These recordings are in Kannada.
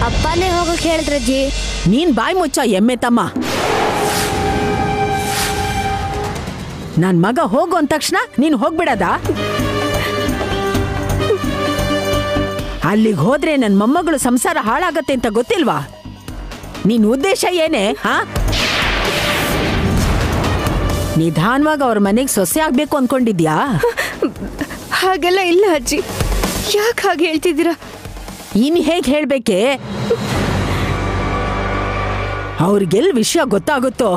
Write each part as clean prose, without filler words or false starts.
ಅಪ್ಪನೇ ಹೋಗಕ್ಕೆ ಹೇಳಿದ್ರಜ್ಜಿ. ನೀನ್ ಬಾಯಿ ಮುಚ್ಚ ಎಮ್ಮೆ ತಮ್ಮ. ನನ್ ಮಗ ಹೋಗು ಅಂದ ತಕ್ಷಣ ನೀನ್ ಹೋಗ್ಬಿಡದ? ಅಲ್ಲಿಗೆ ಹೋದ್ರೆ ನನ್ ಮೊಮ್ಮಗಳು ಸಂಸಾರ ಹಾಳಾಗತ್ತೆ ಅಂತ ಗೊತ್ತಿಲ್ವಾ? ನಿನ್ ಉದ್ದೇಶ ಏನೇ? ನಿಧಾನವಾಗಿ ಅವ್ರ ಮನೆಗೆ ಸೊಸೆ ಆಗ್ಬೇಕು ಅನ್ಕೊಂಡಿದ್ಯಾ? ಹಾಗೆಲ್ಲ ಇಲ್ಲ ಅಜ್ಜಿ, ಯಾಕೆ ಹಾಗೆ ಹೇಳ್ತಿದ್ದೀರಾ? ಇನ್ ಹೇಗ್ ಹೇಳ್ಬೇಕೆ? ಅವ್ರಿಗೆಲ್ ವಿಷಯ ಗೊತ್ತಾಗುತ್ತೋ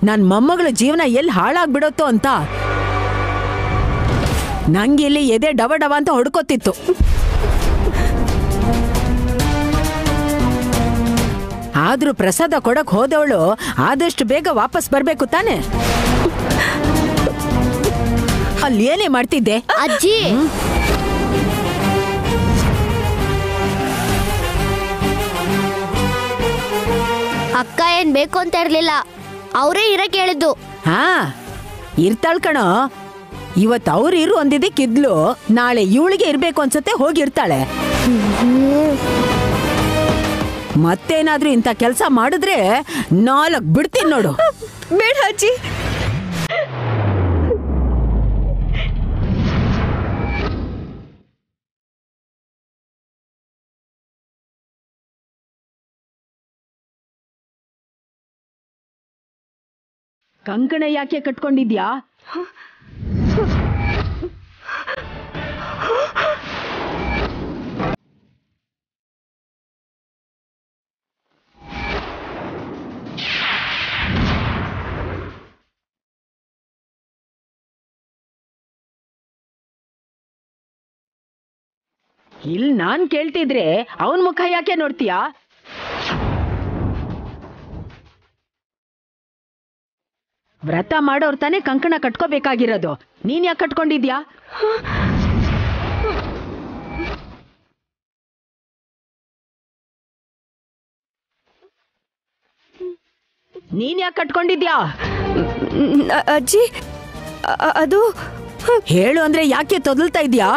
ನನ್ ಮೊಮ್ಮಗಳ ಜೀವನ ಎಲ್ಲಿ ಹಾಳಾಗ್ಬಿಡತ್ತೋ ಅಂತ ನಂಗೆ ಇಲ್ಲಿ ಎದೆ ಡವ ಡವ ಅಂತ ಹೊಡ್ಕೊತಿತ್ತು. ಆದ್ರೂ ಪ್ರಸಾದ ಕೊಡಕ್ ಹೋದವಳು ಆದಷ್ಟು ಬೇಗ ವಾಪಸ್ ಬರ್ಬೇಕು ತಾನೆ? ಅಲ್ಲಿ ಏನೇ ಮಾಡ್ತಿದ್ದೆ ಅಜ್ಜಿ? ಅಕ್ಕ ಏನ್ ಬೇಕು ಅಂತ ಇರ್ಲಿಲ್ಲ, ಅವರೇ ಇರಕ್ ಹೇಳಿದ್ದು. ಹಾ ಇರ್ತಾಳ್ ಕಣೋ. ಇವತ್ತು ಅವ್ರು ಇರು ಅಂದಿದ್ದಕ್ಕಿದ್ಲು, ನಾಳೆ ಇವಳಿಗೆ ಇರ್ಬೇಕು ಅನ್ಸತ್ತೆ ಹೋಗಿರ್ತಾಳೆ. ಮತ್ತೇನಾದ್ರೂ ಇಂಥ ಕೆಲಸ ಮಾಡಿದ್ರೆ 4 ಬಿಡ್ತೀನಿ ನೋಡು. ಬೇಡ ಅಜ್ಜಿ. ಕಂಕಣ ಯಾಕೆ ಕಟ್ಕೊಂಡಿದ್ಯಾ? ಇಲ್ಲಿ ನಾನ್ ಕೇಳ್ತಿದ್ರೆ ಅವನ್ ಮುಖ ಯಾಕೆ ನೋಡ್ತೀಯಾ? ವ್ರತ ಮಾಡೋರ್ ತಾನೇ ಕಂಕಣ ಕಟ್ಕೋಬೇಕಾಗಿರೋದು. ನೀನ್ ಯಾಕೆ ಕಟ್ಕೊಂಡಿದ್ಯಾ? ನೀನ್ ಯಾಕೆ ಕಟ್ಕೊಂಡಿದ್ಯಾ? ಅಜ್ಜಿ ಅದು ಹೇಳು ಅಂದ್ರೆ ಯಾಕೆ ತೊದಲ್ತಾ ಇದ್ಯಾ?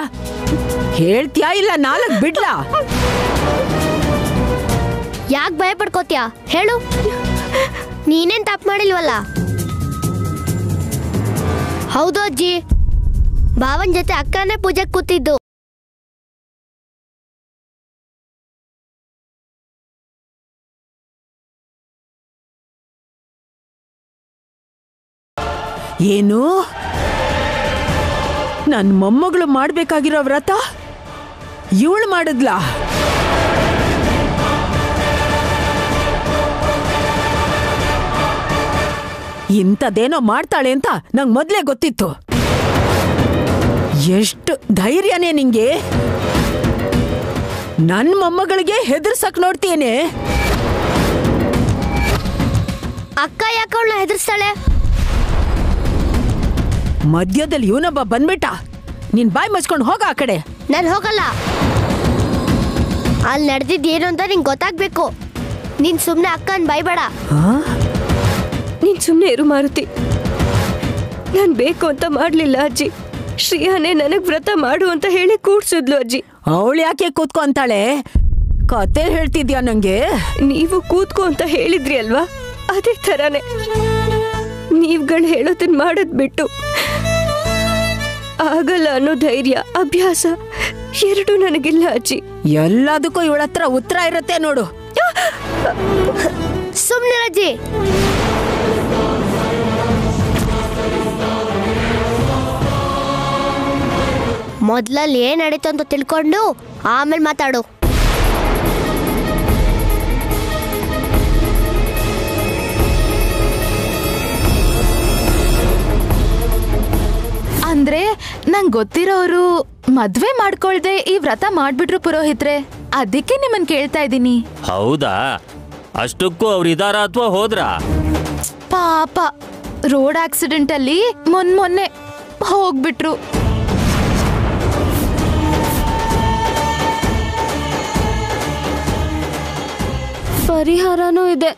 ಹೇಳ್ತೀಯಾ ಇಲ್ಲ 4 ಬಿಡ್ಲಾ? ಯಾಕೆ ಭಯ ಪಡ್ಕೋತ್ಯಾ ಹೇಳು? ನೀನೇನ್ ತಪ್ಪು ಮಾಡಿಲ್ವಲ್ಲ. ಹೌದು ಅಜ್ಜಿ, ಭಾವನ್ ಜೊತೆ ಅಕ್ಕನೇ ಪೂಜೆಗೆ ಕೂತಿದ್ದು. ಏನು? ನನ್ ಮೊಮ್ಮಗಳು ಮಾಡ್ಬೇಕಾಗಿರೋ ವ್ರತ ಇವಳು ಮಾಡಿದ್ಲಾ? ಇಂಥದ್ದೇನೋ ಮಾಡ್ತಾಳೆ ಅಂತ ನಂಗೆ ಮೊದಲೇ ಗೊತ್ತಿತ್ತು. ಎಷ್ಟು ಧೈರ್ಯನೇ ನಿಂಗೆ? ನನ್ ಮೊಮ್ಮಗಳಿಗೆ ಹೆದರ್ಸಕ್ ನೋಡ್ತೇನೆ. ಅಕ್ಕ ಯಾಕೆ ಅವಳನ್ನ ಹೆದರ್ಸ್ತಾಳೆ? ಮಧ್ಯದಲ್ಲಿ ಇವನೊಬ್ಬ ಬಂದ್ಬಿಟ್ಟ. ನೀನ್ ಬಾಯ್ ಮುಚ್ಕೊಂಡು ಹೋಗ ಆ ಕಡೆ. ನಾನು ಹೋಗಲ್ಲ. ಅಲ್ಲಿ ನಡೆದಿದ್ದೇನು ಅಂತ ನಿಂಗೆ ಗೊತ್ತಾಗ್ಬೇಕು. ನೀನ್ ಸುಮ್ಮನೆ ಅಕ್ಕನ್ ಬೈಬೇಡ. ನೀನ್ ಸುಮ್ಮನೆ ಇರು ಮಾರುತಿ. ನಾನು ಬೇಕು ಅಂತ ಮಾಡ್ಲಿಲ್ಲ ಅಜ್ಜಿ. ಶ್ರೇಯಾನೇ ನನಗ್ ವ್ರತ ಮಾಡು ಅಂತ ಹೇಳಿ ಕೂಡ್ಸಿದ್ಲು ಅಜ್ಜಿ. ಅವಳು ಯಾಕೆ ಕೂತ್ಕೊ ಅಂತಾಳೆ? ಕತೆ ಹೇಳ್ತಿದ್ಯಾ ನಂಗೆ? ನೀವು ಕೂತ್ಕೋ ಅಂತ ಹೇಳಿದ್ರಿ ಅಲ್ವಾ, ಅದೇ ಥರನೇ ನೀವುಗಳು ಹೇಳೋದನ್ನ ಮಾಡೋದ್ ಬಿಟ್ಟು ಆಗಲ್ಲ ಅನ್ನೋ ಧೈರ್ಯ, ಅಭ್ಯಾಸ ಎರಡೂ ನನಗಿಲ್ಲ ಅಜ್ಜಿ. ಎಲ್ಲದಕ್ಕೂ ಇವಳ ಹತ್ರ ಉತ್ತರ ಇರುತ್ತೆ ನೋಡು. ಸುಮ್ಮನೆ ಅಜ್ಜಿ. ಮೊದ್ಲಲ್ಲಿ ಏನ್ ನಡೀತು ಅಂತ ತಿಳ್ಕೊಂಡು ಆಮೇಲೆ ಮಾತಾಡು. ಅಂದ್ರೆ ನಂಗೆ ಗೊತ್ತಿರೋರು ಮದ್ವೆ ಮಾಡ್ಕೊಳ್ದೆ ಈ ವ್ರತ ಮಾಡ್ಬಿಟ್ರು ಪುರೋಹಿತ್ರೆ. ಅದಕ್ಕೆ ನಿಮ್ಮನ್ ಕೇಳ್ತಾ ಇದ್ದೀನಿ. ಹೌದಾ? ಅಷ್ಟಕ್ಕೂ ಅವ್ರಿದಾರ ಅಥವಾ ಹೋದ್ರಾ? ಪಾಪ ರೋಡ್ ಆಕ್ಸಿಡೆಂಟ್ ಅಲ್ಲಿ ಮೊನ್ನೆ ಹೋಗ್ಬಿಟ್ರು. ಪರಿಹಾರನೂ ಇದೆ.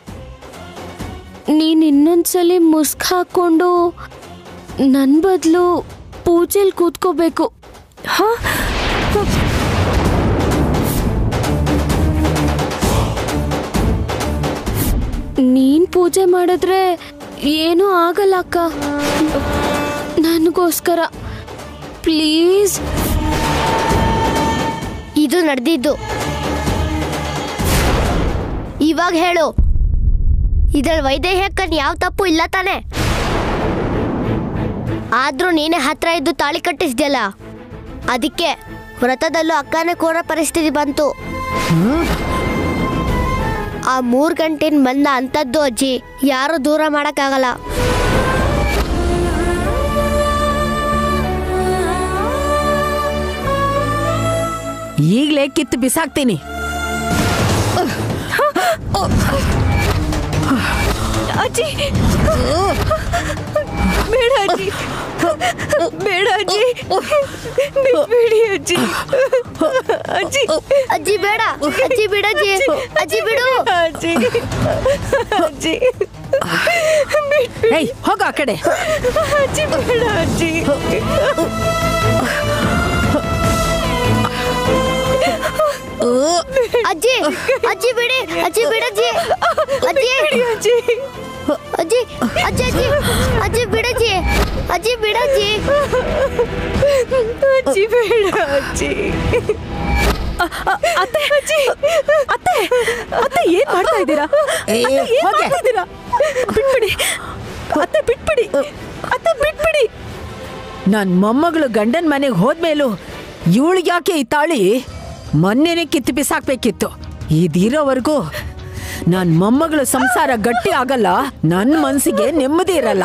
ನೀನ್ ಇನ್ನೊಂದ್ಸಲಿ ಮುಸ್ಕ್ ಹಾಕೊಂಡು ನನ್ ಬದಲು ಪೂಜೆಲ್ ಕೂತ್ಕೋಬೇಕು. ಪೂಜೆ ಮಾಡಿದ್ರೆ ಏನೂ ಆಗಲ್ಲ ಅಕ್ಕ. ನನಗೋಸ್ಕರ ಪ್ಲೀಸ್. ಇದು ನಡೆದಿದ್ದು. ಇವಾಗ ಹೇಳು, ಇದ್ರಲ್ಲಿ ವೈದೇಹಕ್ಕನ್ ಯಾವ ತಪ್ಪು ಇಲ್ಲ ತಾನೆ? ಆದ್ರೂ ನೀನೇ ಹತ್ರ ಇದ್ದು ತಾಳಿ ಕಟ್ಟಿಸ್ದ್ಯಲ್ಲ, ಅದಕ್ಕೆ ವ್ರತದಲ್ಲೂ ಅಕ್ಕನೇ ಕೋರೋ ಪರಿಸ್ಥಿತಿ ಬಂತು. ಆ 3 ಗಂಟೆನ ಬಂದ ಅಂತದ್ದು ಅಜ್ಜಿ ಯಾರು ದೂರ ಮಾಡಕ್ಕಾಗಲ್ಲ. ಈಗ್ಲೇ ಕಿತ್ತು ಬಿಸಾಕ್ತೀನಿ. ಅಜ್ಜಿ ಬೇಡ ಅಜ್ಜಿ, ಬೇಡ ಅಜ್ಜಿ, ಬಿಡಿ ಅಜ್ಜಿ. ಅಜ್ಜಿ ಅಜ್ಜಿ ಬೇಡ, ಅಜ್ಜಿ ಬಿಡಜ್ಜಿ, ಅಜ್ಜಿ ಬಿಡು. ಅಜ್ಜಿ ಅಜ್ಜಿ ಏಯ್ ಹೋಗ ಆ ಕಡೆ. ಅಜ್ಜಿ ಬೇಡ ಅಜ್ಜಿ. ಅಜ್ಜಿ ಅಜ್ಜಿ ಬಿಡಿ, ಅಜ್ಜಿ ಬಿಡಜ್ಜಿ, ಅಜ್ಜಿ ಅಜ್ಜಿ ಅಜ್ಜಿ ಅಜ್ಜಿ ಅಜ್ಜಿ ಅಜ್ಜಿ ಬಿಡಜ್ಜಿ, ಅಜ್ಜಿ ಬಿಡಜ್ಜಿ. ಅಜ್ಜಿ ಬೇಡ ಅಜ್ಜಿ. ಅತ್ತೆ ಅಜ್ಜಿ, ಅತ್ತೆ ಅತ್ತೆ ಏನ್ ಮಾಡ್ತಾ ಇದ್ದೀರಾ? ಬಿಟ್ಬಿಡಿ ಅತ್ತೆ, ಬಿಟ್ಬಿಡಿ ಅತ್ತೆ, ಬಿಟ್ಬಿಡಿ. ನನ್ ಮೊಮ್ಮಗಳು ಗಂಡನ್ ಮನೆಗೆ ಹೋದ್ಮೇಲೂ ಇವಳಿಗೆ ಯಾಕೆ ಈ ತಾಳಿ? ಮೊನ್ನೆನೆ ಕಿತ್ತು ಬಿಸಾಕ್ಬೇಕಿತ್ತು. ಇದಿರೋವರೆಗೂ ನನ್ ಮೊಮ್ಮಗಳು ಸಂಸಾರ ಗಟ್ಟಿ ಆಗಲ್ಲ, ನನ್ನ ಮನ್ಸಿಗೆ ನೆಮ್ಮದಿ ಇರಲ್ಲ.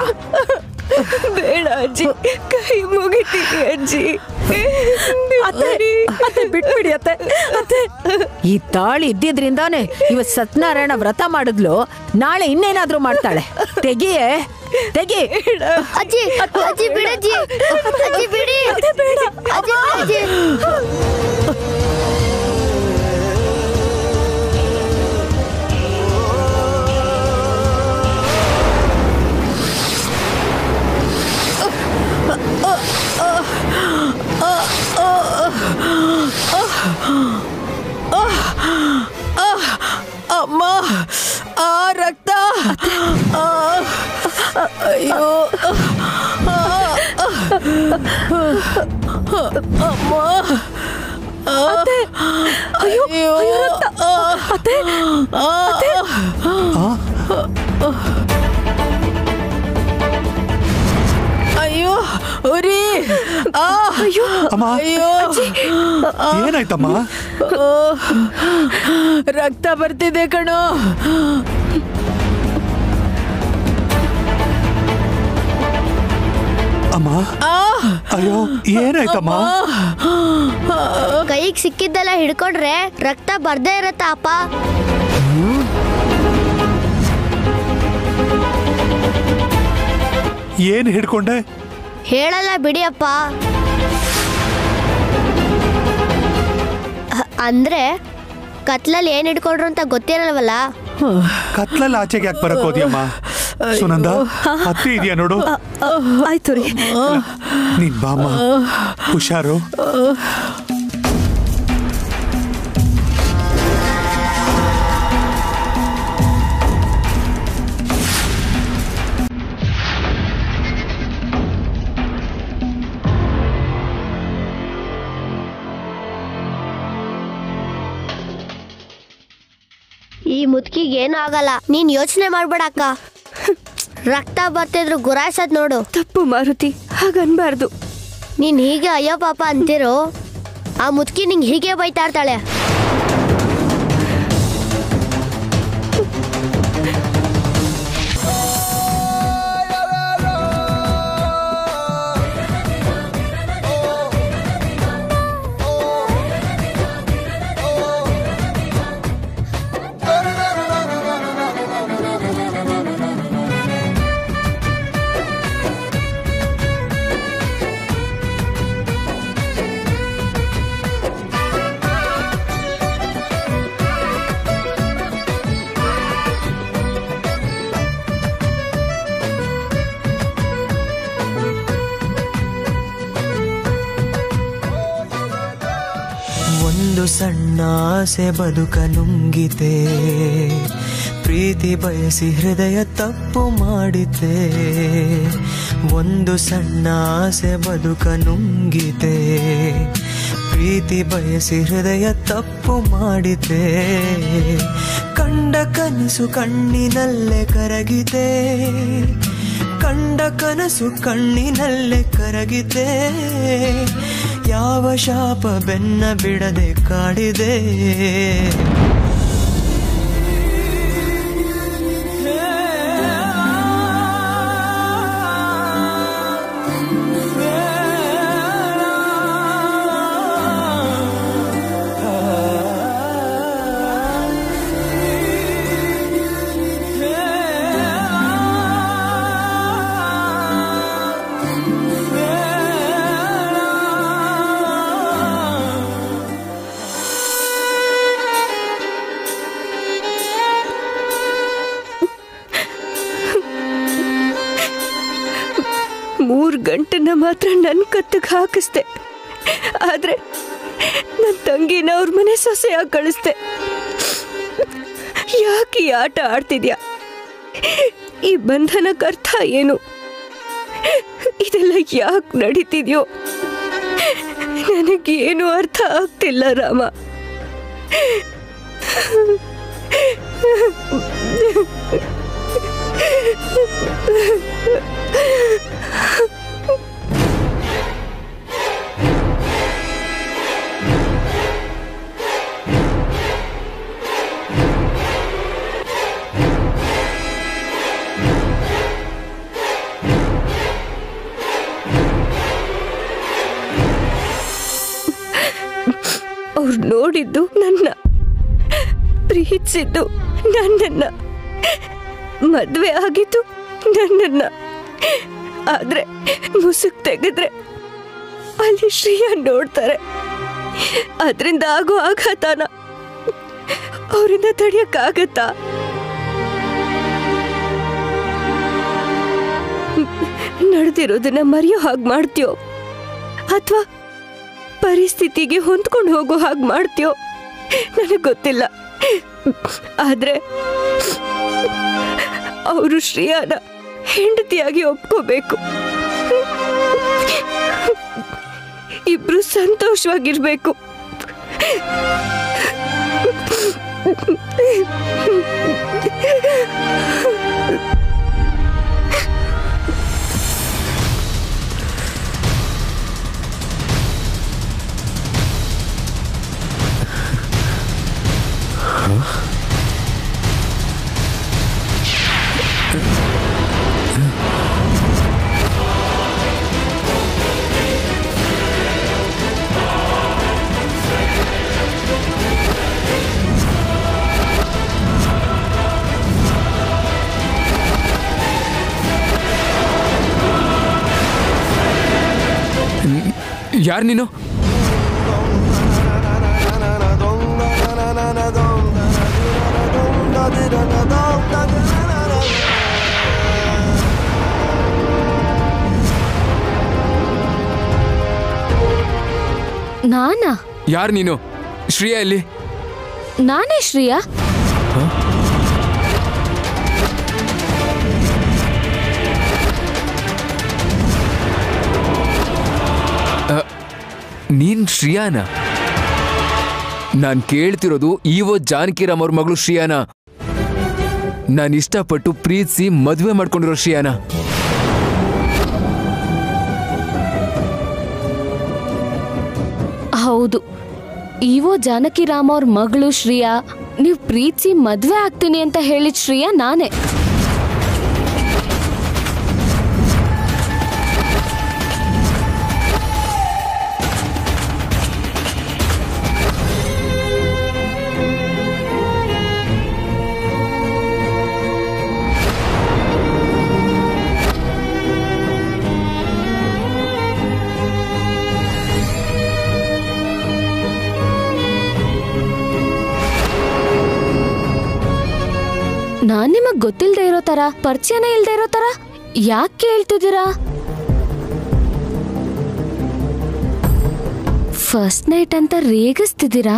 ಬೇಡ ಅಜ್ಜಿ, ಕೈ ಮುಗಿತೀನಿ ಅಜ್ಜಿ. ಅತ್ತೆ ಬಿಟ್ಬಿಡಿ ಅತ್ತೆ. ಅತ್ತೆ ಈ ತಾಳಿ ಇದ್ದಿದ್ರಿಂದಾನೆ ಇವತ್ ಸತ್ಯನಾರಾಯಣ ವ್ರತ ಮಾಡಿದ್ಲು, ನಾಳೆ ಇನ್ನೇನಾದ್ರೂ ಮಾಡ್ತಾಳೆ. ತೆಗಿಯೇ ತೆಗಿ. ಅಜ್ಜಿ ಅಜ್ಜಿ ಬಿಡಜ್ಜಿ, ಅಜ್ಜಿ ಬಿಡಿ, ಬೇಡ ಅಜ್ಜಿ ಅಜ್ಜಿ. ಅಮ್ಮ, ಆ ರಕ್ತ, ಅಯ್ಯೋ ಅಮ್ಮ, ಅಯ್ಯೋ ರಕ್ತ. ಅತ್ತೆ ಅಯ್ಯೋ ಉರಿ. ಅಯ್ಯೋ ಅಮ್ಮ, ಅಯ್ಯೋ ಏನಾಯ್ತಮ್ಮ? ರಕ್ತ ಬರ್ತಿದೆ ಕಣೋ. ಅಮ್ಮ, ಅಯ್ಯೋ ಏನಾಯ್ತಮ್ಮ? ಕೈಗೆ ಸಿಕ್ಕಿದ್ದೆಲ್ಲ ಹಿಡ್ಕೊಂಡ್ರೆ ರಕ್ತ ಬರ್ದೇ ಇರತ್ತ ಅಪ್ಪ. ಏನ್ ಹಿಡ್ಕೊಂಡೆ? ಹೇಳಲ್ಲ ಬಿಡಿ ಅಪ್ಪ. ಅಂದ್ರೆ ಕತ್ಲಲ್ಲಿ ಏನ್ ಹಿಡ್ಕೊಂಡ್ರು ಅಂತ ಗೊತ್ತಿರಲ್ವಲ್ಲ. ಕತ್ಲಲ್ಲಿ ಆಚೆಗೆ ಯಾಕೆ ಬರಕ್ ಹೋದ್ಯಮ್ಮ? ಸುನಂದ, ಹತ್ತಿ ಇದೆಯಾ ನೋಡು. ಆಯ್ತು ರೀ. ನೀನ್ ಬಾಮ್ಮ, ಹುಷಾರು. ಈ ಮುದುಕಿಗೆ ಏನೂ ಆಗಲ್ಲ, ನೀನ್ ಯೋಚನೆ ಮಾಡ್ಬೇಡ ಅಕ್ಕ. ರಕ್ತ ಬರ್ತಿದ್ರು ಗುರಾಯಿಸದ್ ನೋಡು. ತಪ್ಪು ಮಾರುತಿ, ಹಾಗನ್ಬಾರ್ದು. ನೀನ್ ಹೀಗೆ ಅಯ್ಯೋ ಪಾಪ ಅಂತಿರೋ, ಆ ಮುದುಕಿ ನಿಂಗೆ ಹೀಗೆ ಬೈತಾ ಇರ್ತಾಳೆ. ಒಂದು ಸಣ್ಣ ಆಸೆ ಬದುಕ ನುಂಗಿದೆ, ಪ್ರೀತಿ ಬಯಸಿ ಹೃದಯ ತಪ್ಪು ಮಾಡಿದ್ದೆ, ಒಂದು ಸಣ್ಣ ಆಸೆ ಬದುಕ ನುಂಗಿದೆ. ಪ್ರೀತಿ ಬಯಸಿ ಹೃದಯ ತಪ್ಪು ಮಾಡಿದ್ದೆ, ಕಂಡ ಕನಸು ಕಣ್ಣಿನಲ್ಲೇ ಕರಗಿದೆ, ಕಂಡ ಕನಸು ಕಣ್ಣಿನಲ್ಲೇ ಕರಗಿದೆ. ಯಾವ ಶಾಪ ಬೆನ್ನ ಬಿಡದೆ ಕಾಡಿದೆ. ಗಂಟನ್ನ ಮಾತ್ರ ನನ್ನ ಕತ್ತಿಗೆ ಹಾಕಿಸ್ದೆ, ಆದ್ರೆ ನನ್ನ ತಂಗಿನ ಅವ್ರ ಮನೆ ಸೊಸೆಯಾಗಿ ಕಳಿಸ್ದೆ. ಯಾಕೆ ಈ ಆಟ ಆಡ್ತಿದ್ಯಾ? ಈ ಬಂಧನಕ್ಕೆ ಅರ್ಥ ಏನು? ಇದೆಲ್ಲ ಯಾಕೆ ನಡೀತಿದ್ಯೋ ನನಗೇನು ಅರ್ಥ ಆಗ್ತಿಲ್ಲ ರಾಮ. ಅವ್ರು ನೋಡಿದ್ದು ನನ್ನ, ಪ್ರೀತಿಸಿದ್ದು ನನ್ನನ್ನ, ಮದ್ವೆ ಆಗಿದ್ದು ನನ್ನನ್ನ. ಆದ್ರೆ ಮುಸುಕ್ ತೆಗೆದ್ರೆ ಅಲ್ಲಿ ಶ್ರೀಯಾ ನೋಡ್ತಾರೆ. ಅದರಿಂದ ಆಗೋ ಆಘಾತನ ಅವರಿಂದ ತಡೆಯಕ್ಕಾಗತ್ತಾ? ನಡೆದಿರೋದನ್ನ ಮರೆಯೋ ಹಾಗೆ ಮಾಡ್ತೀಯೋ ಅಥವಾ ಪರಿಸ್ಥಿತಿಗೆ ಹೊಂದ್ಕೊಂಡು ಹೋಗೋ ಹಾಗೆ ಮಾಡ್ತೀಯೋ ನನಗೆ ಗೊತ್ತಿಲ್ಲ. ಆದ್ರೆ ಅವರು ಶ್ರೇಯಾನ ಹೆಂಡತಿಯಾಗಿ ಒಪ್ಕೋಬೇಕು. ಇಬ್ರು ಸಂತೋಷವಾಗಿರ್ಬೇಕು. ಯಾರು ನೀನು? ನಾನಾ? ಯಾರು ನೀನು? ಶ್ರೇಯಾ ಎಲ್ಲಿ? ನಾನೇ ಶ್ರೇಯಾ. ನೀನ್ ಶ್ರೇಯಾನ? ನಾನ್ ಕೇಳ್ತಿರೋದು ಈವೋ ಜಾನಕಿರಾಮ್ ಅವ್ರ ಮಗಳು ಶ್ರೇಯಾನ. ನಾನು ಇಷ್ಟಪಟ್ಟು ಪ್ರೀತಿಸಿ ಮದುವೆ ಮಾಡ್ಕೊಂಡಿರೋ ಶ್ರೇಯಾನ. ಹೌದು, ಈವೋ ಜಾನಕಿರಾಮ್ ಅವ್ರ ಮಗಳು ಶ್ರೇಯಾ. ನೀವು ಪ್ರೀತಿಸಿ ಮದ್ವೆ ಆಗ್ತೀನಿ ಅಂತ ಹೇಳಿದ ಶ್ರೇಯಾ ನಾನೇ. ನಾನ್ ನಿಮಗ್ ಗೊತ್ತಿಲ್ದೇ ಇರೋ ತರ, ಪರಿಚಯನೇ ಇಲ್ದೇ ಇರೋ ತರ ಯಾಕೆ ಕೇಳ್ತಿದ್ದೀರಾ? ಫಸ್ಟ್ ನೈಟ್ ಅಂತ ರೇಗಿಸ್ತಿದ್ದೀರಾ?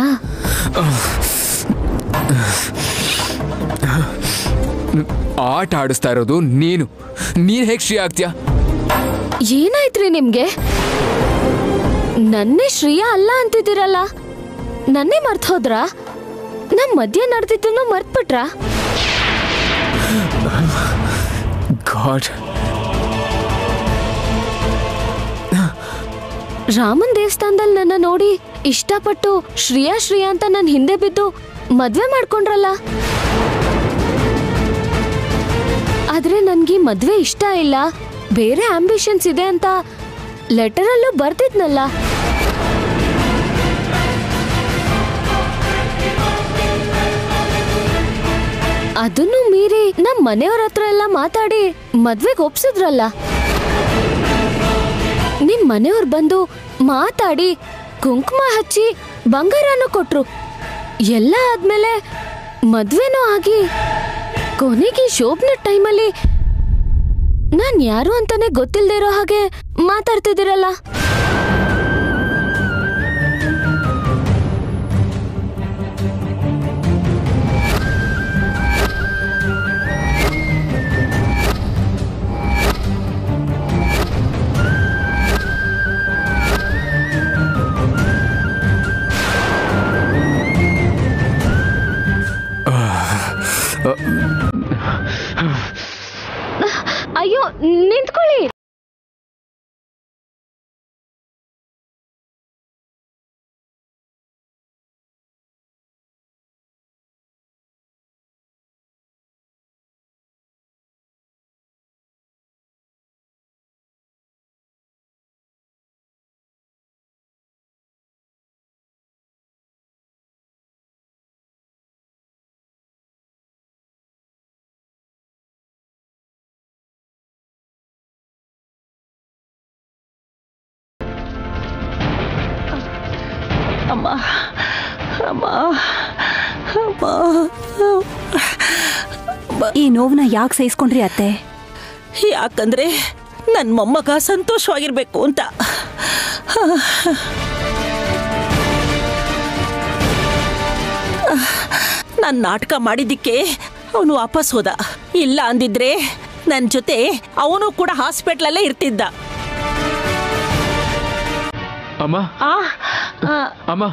ಆಟ ಆಡಿಸ್ತಾ ಇರೋದು ನೀನು ಹೇಗೆ ಶ್ರೀಯಾ ಆಗ್ತೀಯಾ? ಏನಾಯ್ತ್ರಿ ನಿಮ್ಗೆ? ನನ್ನೇ ಶ್ರೀಯಾ ಅಲ್ಲ ಅಂತಿದ್ದೀರಲ್ಲ, ನನ್ನೇ ಮರ್ತ್ ಹೋದ್ರಾ? ನಮ್ ಮಧ್ಯ ನಡೆದಿದ್ದನ್ನು ಮರ್ತ್ಬಿಟ್ರಾ? ಗಾಡ್, ರಾಮನ್ ದೇವಸ್ಥಾನದಲ್ಲಿ ನನ್ನ ನೋಡಿ ಇಷ್ಟಪಟ್ಟು ಶ್ರೀಯಾ ಅಂತ ನನ್ ಹಿಂದೆ ಬಿದ್ದು ಮದ್ವೆ ಮಾಡ್ಕೊಂಡ್ರಲ್ಲ. ಆದ್ರೆ ನನ್ಗೆ ಮದ್ವೆ ಇಷ್ಟ ಇಲ್ಲ, ಬೇರೆ ಆಂಬಿಷನ್ಸ್ ಇದೆ ಅಂತ ಲೆಟರಲ್ಲೂ ಬರ್ತಿದ್ನಲ್ಲ. ಅದನ್ನು ಮೀರಿ ನಮ್ ಮನೆಯವ್ರ ಹತ್ರ ಎಲ್ಲ ಮಾತಾಡಿ ಮದ್ವೆಗೆ ಒಪ್ಸಿದ್ರಲ್ಲ. ನಿಮ್ ಮನೆಯವ್ರು ಬಂದು ಮಾತಾಡಿ ಕುಂಕುಮ ಹಚ್ಚಿ ಬಂಗಾರನೂ ಕೊಟ್ರು. ಎಲ್ಲ ಆದ್ಮೇಲೆ ಮದ್ವೆನೂ ಆಗಿ ಕೊನೆಗೆ ಶೋಭನ ಟೈಮಲ್ಲಿ ನಾನ್ ಯಾರು ಅಂತಾನೆ ಗೊತ್ತಿಲ್ದೇ ಇರೋ ಹಾಗೆ ಮಾತಾಡ್ತಿದ್ದೀರಲ್ಲ. ಅಯ್ಯೋ ನಿಂತ್ಕೊಳ್ಳಿ. ಅಮ್ಮ ಅಮ್ಮ ಅಮ್ಮ, ಈ ನೋವನ್ನ ಯಾಕೆ ಸಹಿಸ್ಕೊಂಡ್ರಿ ಅತ್ತೆ? ಯಾಕಂದ್ರೆ ನನ್ನ ಮೊಮ್ಮಗ ಸಂತೋಷವಾಗಿರ್ಬೇಕು ಅಂತ. ನಾನು ನಾಟಕ ಮಾಡಿದ್ದಕ್ಕೆ ಅವನು ವಾಪಸ್ ಹೋದ. ಇಲ್ಲ ಅಂದಿದ್ರೆ ನನ್ನ ಜೊತೆ ಅವನು ಕೂಡ ಹಾಸ್ಪಿಟ್ಲಲ್ಲೇ ಇರ್ತಿದ್ದ. ಅಮ್ಮ ಅಮ್ಮ,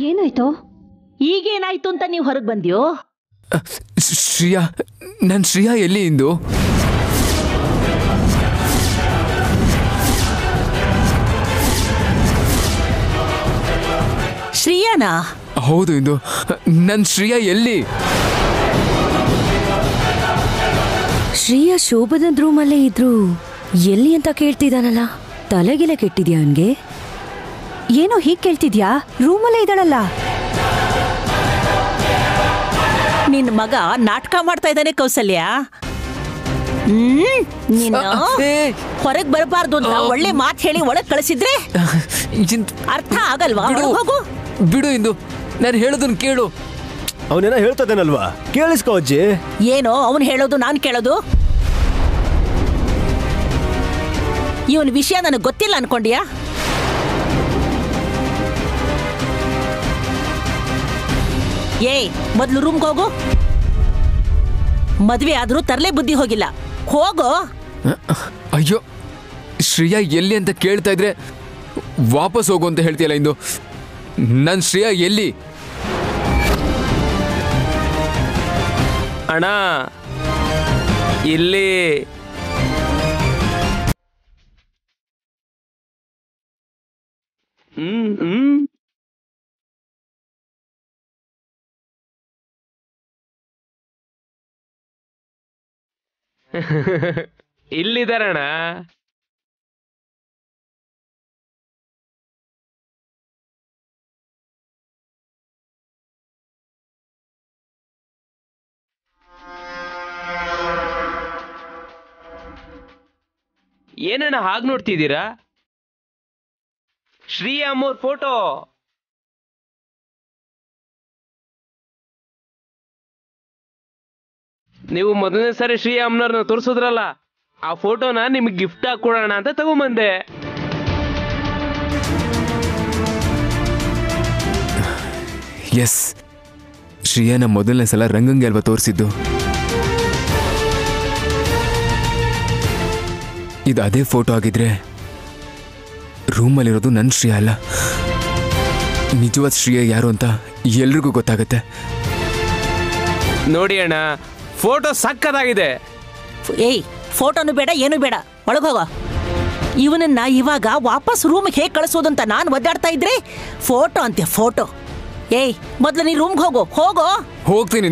ಏನಾಯ್ತು? ಈಗೇನಾಯ್ತು ಅಂತ ನೀವು ಹೊರಗೆ ಬಂದ್ಯೋ? ಶ್ರೀಯಾ, ನನ್ ಶ್ರೀಯಾ ಎಲ್ಲಿ ಇಂದು? ಶ್ರೀಯಾನಾ? ಹೌದು ಇಂದು, ನನ್ ಶ್ರೀಯಾ ಎಲ್ಲಿ? ಶ್ರೀಯಾ ಶೋಭದ ರೂಮಲ್ಲೇ ಇದ್ರು, ಎಲ್ಲಿ ಅಂತ ಕೇಳ್ತಿದ್ದಾನಲ್ಲ. ತಲೆಗೆಲೆ ಕೆಟ್ಟಿದ್ಯಾ ಅವನ್ಗೆ? ಏನೋ ಹೀಗೆ ಕೇಳ್ತಿದ್ಯಾ? ರೂಮಲ್ಲೇ ಇದ್ದಾಳಲ್ಲ. ನಿನ್ ಮಗ ನಾಟಕ ಮಾಡ್ತಾ ಇದ್ದಾನೆ ಕೌಸಲ್ಯ. ನೀನು ಹೊರಗ್ ಬರಬಾರ್ದು ಅಂತ ಒಳ್ಳೆ ಮಾತು ಹೇಳಿ ಒಳಗ್ ಕಳಿಸಿದ್ರೆ ಅರ್ಥ ಆಗಲ್ವಾ? ಹೋಗು. ಬಿಡು ಇಂದು, ನಾನು ಹೇಳೋದನ್ನ ಕೇಳು. ಅವನೇನ ಹೇಳ್ತದೇನಲ್ವಾ, ಕೇಳಿಸ್ಕೋ ಅಜ್ಜಿ. ಏನೋ ಅವನು ಹೇಳೋದು ನಾನು ಕೇಳೋದು? ಇವನ್ ವಿಷಯ ನನಗೆ ಗೊತ್ತಿಲ್ಲ ಅನ್ಕೊಂಡ್ಯಾ? ಏಯ್, ಮೊದ್ಲು ರೂಮ್ಗೆ ಹೋಗು. ಮದ್ವೆ ಆದ್ರೂ ತರಲೆ ಬುದ್ಧಿ ಹೋಗಿಲ್ಲ. ಹೋಗೋ. ಅಯ್ಯೋ, ಶ್ರೀಯಾ ಎಲ್ಲಿ ಅಂತ ಕೇಳ್ತಾ ಇದ್ರೆ ವಾಪಸ್ ಹೋಗು ಅಂತ ಹೇಳ್ತೀಯಲ್ಲ ಇಂದು. ನನ್ ಶ್ರೀಯಾ ಎಲ್ಲಿ? ಅಣ್ಣ ಇಲ್ಲಿ. ಇಲ್ಲಿದಾರಣ್ಣ. ಏನಣ್ಣ ಹಾಗೆ ನೋಡ್ತಿದ್ದೀರಾ? ಶ್ರೀ ಅಮ್ಮೋರ್ ಫೋಟೋ. ನೀವು ಮೊದಲನೇ ಸಾರಿ ಶ್ರೀ ಅಮ್ಮನವ್ರನ್ನ ತೋರಿಸಿದ್ರಲ್ಲ, ಆ ಫೋಟೋನ ನಿಮ್ಗೆ ಗಿಫ್ಟ್ ಆಗಿ ಕೊಡೋಣ ಅಂತ ತಗೊಂಬಂದೆ. ಎಸ್, ಶ್ರೀಯಾನ ಮೊದಲನೇ ಸಲ ರಂಗಂಗೆ ಅಲ್ವಾ ತೋರಿಸಿದ್ದು. ಇದು ಅದೇ ಫೋಟೋ ಆಗಿದ್ರೆ ರೂಮಲ್ಲಿರೋದು ನನ್ನ ಶ್ರೀಯ ಅಲ್ಲ, ನಿಜವಾದ ಶ್ರೀಯ ಯಾರು ಅಂತ ಎಲ್ರಿಗೂ ಗೊತ್ತಾಗತ್ತೆ. ನೋಡಿ ಅಣ್ಣ, ಫೋಟೋ ಸಕ್ಕದಾಗಿದೆ. ಏಯ್, ಫೋಟೋನು ಬೇಡ, ಏನು ಬೇಡ, ಒಳಗೋಗ. ಇವನನ್ನ ಇವಾಗ ವಾಪಸ್ ರೂಮ್ಗೆ ಹೇಗೆ ಕಳಿಸೋದಂತ ನಾನು ಒದ್ದಾಡ್ತಾ ಇದ್ರೆ ಫೋಟೋ ಅಂತೆ ಫೋಟೋ. ಏಯ್, ಮೊದಲು ನೀ ರೂಮ್ಗೆ ಹೋಗೋ. ಹೋಗ್ತೀನಿ.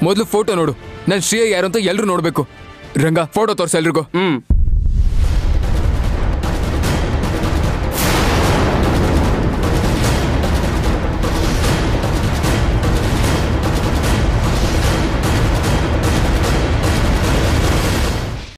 ಮೊದಲು ಫೋಟೋ ನೋಡು. ನನ್ನ ಶ್ರೀಯ ಯಾರು ಅಂತ ಎಲ್ರು ನೋಡ್ಬೇಕು. ರಂಗ, ಫೋಟೋ ತೋರಿಸ ಎಲ್ರಿಗೂ.